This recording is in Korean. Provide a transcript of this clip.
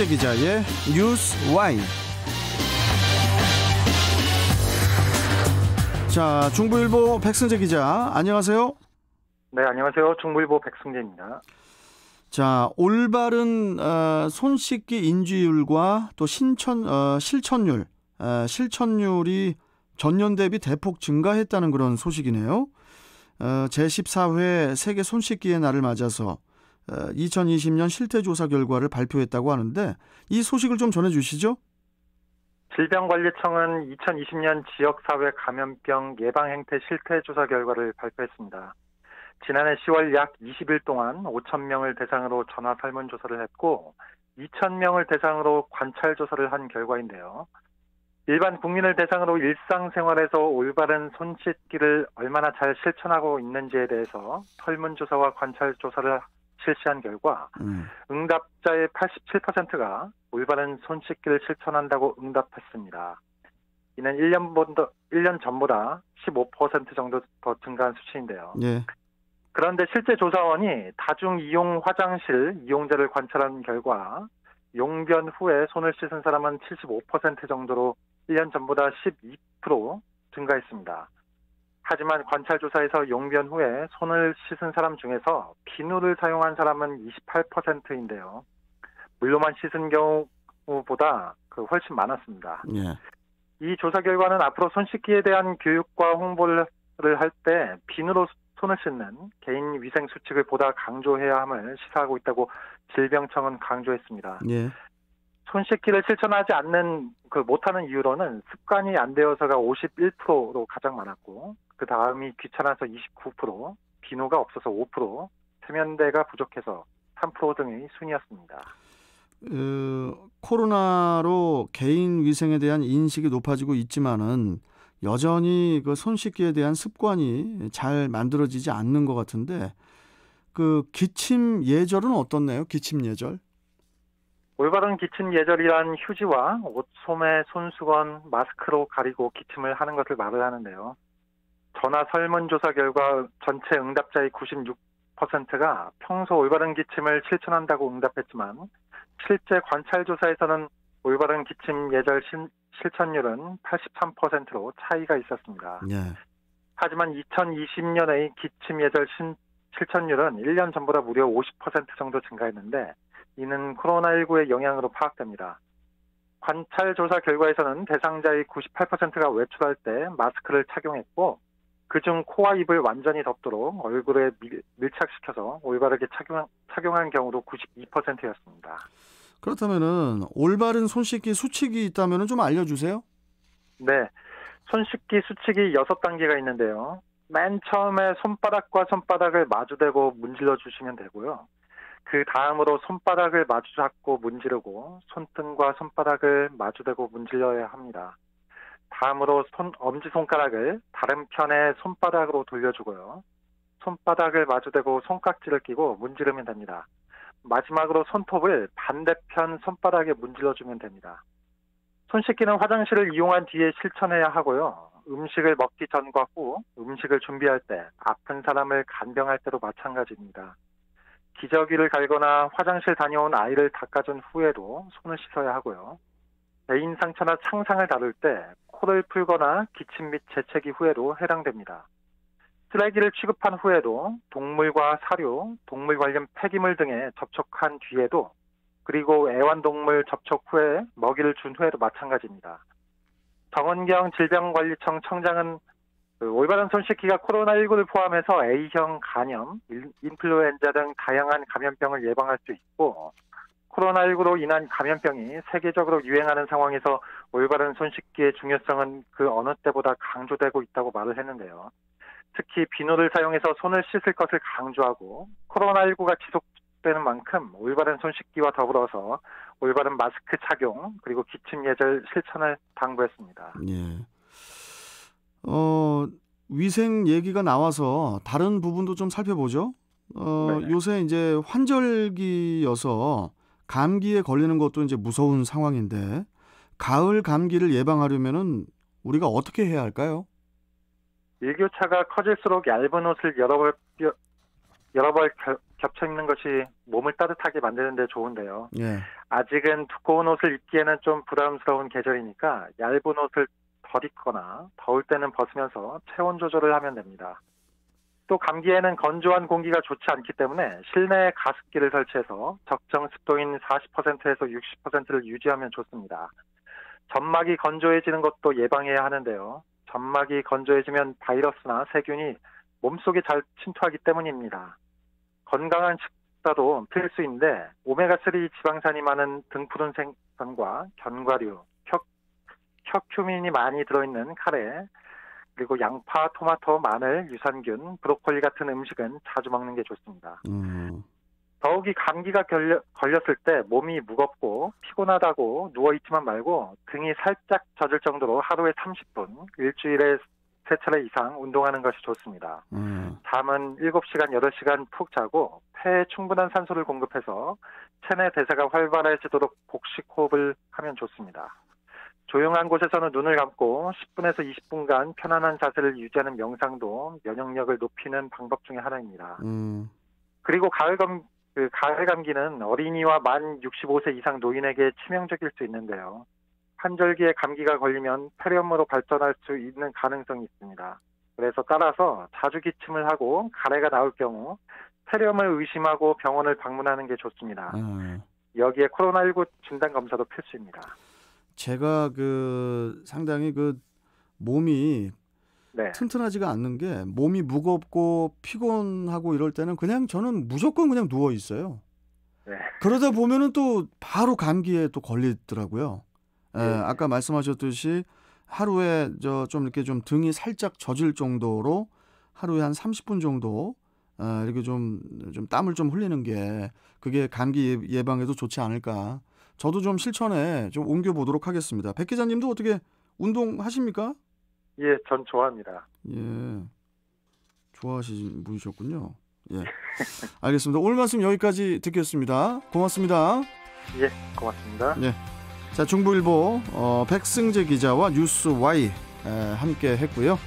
백승재 기자의 뉴스 와인. 자, 중부일보 백승재 기자, 안녕하세요. 네, 안녕하세요. 중부일보 백승재입니다. 자, 올바른 손 씻기 인지율과 또 실천율, 실천율이 전년 대비 대폭 증가했다는 그런 소식이네요. 제14회 세계 손 씻기의 날을 맞아서 2020년 실태조사 결과를 발표했다고 하는데 이 소식을 좀 전해주시죠. 질병관리청은 2020년 지역사회 감염병 예방행태 실태조사 결과를 발표했습니다. 지난해 10월 약 20일 동안 5,000명을 대상으로 전화 설문조사를 했고 2,000명을 대상으로 관찰조사를 한 결과인데요. 일반 국민을 대상으로 일상생활에서 올바른 손 씻기를 얼마나 잘 실천하고 있는지에 대해서 설문조사와 관찰조사를 실시한 결과 응답자의 87%가 올바른 손 씻기를 실천한다고 응답했습니다. 이는 1년 전보다 15% 정도 더 증가한 수치인데요. 예. 그런데 실제 조사원이 다중이용 화장실 이용자를 관찰한 결과 용변 후에 손을 씻은 사람은 75% 정도로 1년 전보다 12% 증가했습니다. 하지만 관찰조사에서 용변 후에 손을 씻은 사람 중에서 비누를 사용한 사람은 28%인데요. 물로만 씻은 경우보다 훨씬 많았습니다. 예. 이 조사 결과는 앞으로 손 씻기에 대한 교육과 홍보를 할 때 비누로 손을 씻는 개인 위생 수칙을 보다 강조해야 함을 시사하고 있다고 질병청은 강조했습니다. 예. 손 씻기를 실천하지 않는 못하는 이유로는 습관이 안 되어서가 51%로 가장 많았고 그 다음이 귀찮아서 29%, 비누가 없어서 5%, 세면대가 부족해서 3% 등의 순이었습니다. 코로나로 개인 위생에 대한 인식이 높아지고 있지만은 여전히 그 손 씻기에 대한 습관이 잘 만들어지지 않는 것 같은데 그 기침 예절은 어떻나요? 기침 예절? 올바른 기침 예절이란 휴지와 옷 소매, 손수건, 마스크로 가리고 기침을 하는 것을 말을 하는데요. 전화 설문조사 결과 전체 응답자의 96%가 평소 올바른 기침을 실천한다고 응답했지만 실제 관찰조사에서는 올바른 기침 예절 실천율은 83%로 차이가 있었습니다. 예. 하지만 2020년의 기침 예절 실천율은 1년 전보다 무려 50% 정도 증가했는데 이는 코로나19의 영향으로 파악됩니다. 관찰조사 결과에서는 대상자의 98%가 외출할 때 마스크를 착용했고 그중 코와 입을 완전히 덮도록 얼굴에 밀착시켜서 올바르게 착용한 경우도 92%였습니다. 그렇다면은 올바른 손 씻기 수칙이 있다면은 좀 알려주세요. 네, 손 씻기 수칙이 6단계가 있는데요. 맨 처음에 손바닥과 손바닥을 마주대고 문질러 주시면 되고요. 그 다음으로 손바닥을 마주 잡고 문지르고 손등과 손바닥을 마주대고 문질러야 합니다. 다음으로 엄지손가락을 다른 편의 손바닥으로 돌려주고요. 손바닥을 마주대고 손깍지를 끼고 문지르면 됩니다. 마지막으로 손톱을 반대편 손바닥에 문질러주면 됩니다. 손 씻기는 화장실을 이용한 뒤에 실천해야 하고요. 음식을 먹기 전과 후, 음식을 준비할 때, 아픈 사람을 간병할 때도 마찬가지입니다. 기저귀를 갈거나 화장실 다녀온 아이를 닦아준 후에도 손을 씻어야 하고요. 애인 상처나 창상을 다룰 때 코를 풀거나 기침 및 재채기 후에도 해당됩니다. 쓰레기를 취급한 후에도 동물과 사료, 동물 관련 폐기물 등에 접촉한 뒤에도 그리고 애완동물 접촉 후에 먹이를 준 후에도 마찬가지입니다. 정은경 질병관리청 청장은 올바른 손 씻기가 코로나19를 포함해서 A형 간염, 인플루엔자 등 다양한 감염병을 예방할 수 있고 코로나19로 인한 감염병이 세계적으로 유행하는 상황에서 올바른 손 씻기의 중요성은 그 어느 때보다 강조되고 있다고 말을 했는데요. 특히 비누를 사용해서 손을 씻을 것을 강조하고 코로나19가 지속되는 만큼 올바른 손 씻기와 더불어서 올바른 마스크 착용 그리고 기침 예절 실천을 당부했습니다. 예. 위생 얘기가 나와서 다른 부분도 좀 살펴보죠. 요새 이제 환절기여서 감기에 걸리는 것도 이제 무서운 상황인데 가을 감기를 예방하려면은 우리가 어떻게 해야 할까요? 일교차가 커질수록 얇은 옷을 여러 벌 겹쳐 입는 것이 몸을 따뜻하게 만드는 데 좋은데요. 예. 아직은 두꺼운 옷을 입기에는 좀 부담스러운 계절이니까 얇은 옷을 덜 입거나 더울 때는 벗으면서 체온 조절을 하면 됩니다. 또 감기에는 건조한 공기가 좋지 않기 때문에 실내에 가습기를 설치해서 적정 습도인 40%에서 60%를 유지하면 좋습니다. 점막이 건조해지는 것도 예방해야 하는데요. 점막이 건조해지면 바이러스나 세균이 몸속에 잘 침투하기 때문입니다. 건강한 식사도 필수인데 오메가3 지방산이 많은 등푸른 생선과 견과류, 켜큐민이 많이 들어있는 카레, 그리고 양파, 토마토, 마늘, 유산균, 브로콜리 같은 음식은 자주 먹는 게 좋습니다. 더욱이 감기가 걸렸을 때 몸이 무겁고 피곤하다고 누워있지만 말고 등이 살짝 젖을 정도로 하루에 30분, 일주일에 3차례 이상 운동하는 것이 좋습니다. 잠은 7시간, 8시간 푹 자고 폐에 충분한 산소를 공급해서 체내 대사가 활발해지도록 복식 호흡을 하면 좋습니다. 조용한 곳에서는 눈을 감고 10분에서 20분간 편안한 자세를 유지하는 명상도 면역력을 높이는 방법 중에 하나입니다. 그리고 가을 감기는 어린이와 만 65세 이상 노인에게 치명적일 수 있는데요. 환절기에 감기가 걸리면 폐렴으로 발전할 수 있는 가능성이 있습니다. 그래서 따라서 자주 기침을 하고 가래가 나올 경우 폐렴을 의심하고 병원을 방문하는 게 좋습니다. 여기에 코로나19 진단 검사도 필수입니다. 제가 상당히 몸이 네. 튼튼하지가 않는 게 몸이 무겁고 피곤하고 이럴 때는 저는 무조건 그냥 누워 있어요. 네. 그러다 보면은 또 바로 감기에 또 걸리더라고요. 예, 아까 말씀하셨듯이 하루에 좀 이렇게 좀 등이 살짝 젖을 정도로 하루에 한 30분 정도 이렇게 좀 땀을 좀 흘리는 게 그게 감기 예방에도 좋지 않을까. 저도 좀 실천에 좀 옮겨보도록 하겠습니다. 백 기자님도 어떻게 운동하십니까? 예, 전 좋아합니다. 예, 좋아하시는 분이셨군요. 예, 알겠습니다. 오늘 말씀 여기까지 듣겠습니다. 고맙습니다. 예, 고맙습니다. 예, 자, 중부일보 백승재 기자와 뉴스 Y 함께 했고요.